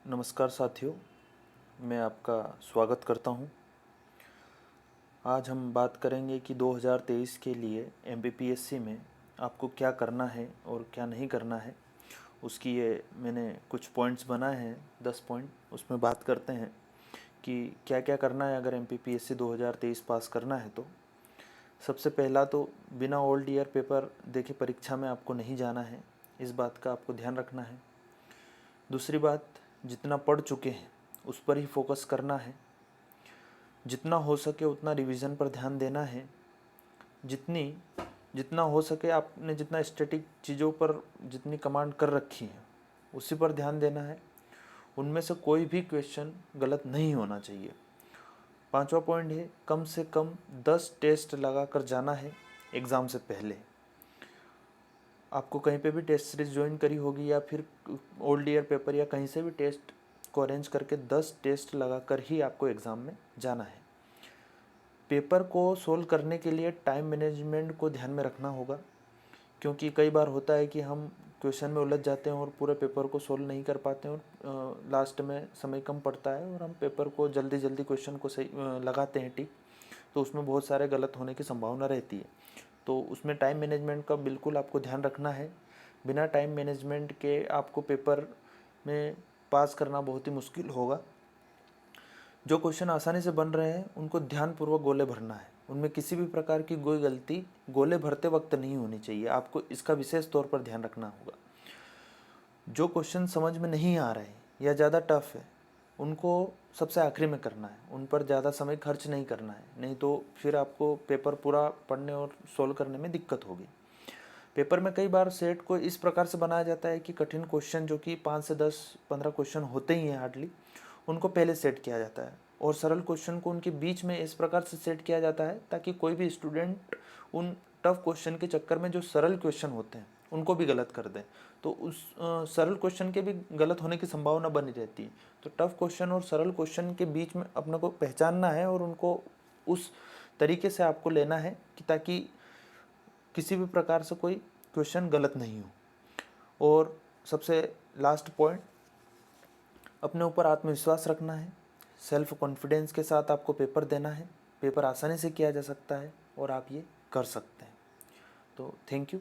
नमस्कार साथियों, मैं आपका स्वागत करता हूं। आज हम बात करेंगे कि 2023 के लिए एमपीपीएससी में आपको क्या करना है और क्या नहीं करना है। उसकी ये मैंने कुछ पॉइंट्स बनाए हैं, 10 पॉइंट। उसमें बात करते हैं कि क्या क्या करना है अगर एमपीपीएससी 2023 पास करना है तो। सबसे पहला तो बिना ओल्ड ईयर पेपर देखे परीक्षा में आपको नहीं जाना है, इस बात का आपको ध्यान रखना है। दूसरी बात, जितना पढ़ चुके हैं उस पर ही फोकस करना है। जितना हो सके उतना रिवीजन पर ध्यान देना है। जितना हो सके आपने जितना स्टैटिक चीज़ों पर जितनी कमांड कर रखी है उसी पर ध्यान देना है। उनमें से कोई भी क्वेश्चन गलत नहीं होना चाहिए। पांचवा पॉइंट है, कम से कम 10 टेस्ट लगा कर जाना है एग्ज़ाम से पहले। आपको कहीं पे भी टेस्ट सीरीज ज्वाइन करी होगी या फिर ओल्ड ईयर पेपर या कहीं से भी टेस्ट को अरेंज करके 10 टेस्ट लगा कर ही आपको एग्ज़ाम में जाना है। पेपर को सोल्व करने के लिए टाइम मैनेजमेंट को ध्यान में रखना होगा, क्योंकि कई बार होता है कि हम क्वेश्चन में उलझ जाते हैं और पूरे पेपर को सोल्व नहीं कर पाते हैं और लास्ट में समय कम पड़ता है और हम पेपर को जल्दी जल्दी क्वेश्चन को सही लगाते हैं टिक, तो उसमें बहुत सारे गलत होने की संभावना रहती है। तो उसमें टाइम मैनेजमेंट का बिल्कुल आपको ध्यान रखना है। बिना टाइम मैनेजमेंट के आपको पेपर में पास करना बहुत ही मुश्किल होगा। जो क्वेश्चन आसानी से बन रहे हैं उनको ध्यानपूर्वक गोले भरना है। उनमें किसी भी प्रकार की कोई गलती गोले भरते वक्त नहीं होनी चाहिए, आपको इसका विशेष तौर पर ध्यान रखना होगा। जो क्वेश्चन समझ में नहीं आ रहे या ज़्यादा टफ है उनको सबसे आखिरी में करना है, उन पर ज़्यादा समय खर्च नहीं करना है, नहीं तो फिर आपको पेपर पूरा पढ़ने और सोल्व करने में दिक्कत होगी। पेपर में कई बार सेट को इस प्रकार से बनाया जाता है कि कठिन क्वेश्चन जो कि 5 से 10 15 क्वेश्चन होते ही हैं हार्डली, उनको पहले सेट किया जाता है और सरल क्वेश्चन को उनके बीच में इस प्रकार से सेट किया जाता है ताकि कोई भी स्टूडेंट उन टफ क्वेश्चन के चक्कर में जो सरल क्वेश्चन होते हैं उनको भी गलत कर दें, तो उस सरल क्वेश्चन के भी गलत होने की संभावना बनी रहती है। तो टफ क्वेश्चन और सरल क्वेश्चन के बीच में अपने को पहचानना है और उनको उस तरीके से आपको लेना है कि ताकि किसी भी प्रकार से कोई क्वेश्चन गलत नहीं हो। और सबसे लास्ट पॉइंट, अपने ऊपर आत्मविश्वास रखना है। सेल्फ कॉन्फिडेंस के साथ आपको पेपर देना है। पेपर आसानी से किया जा सकता है और आप ये कर सकते हैं। तो थैंक यू।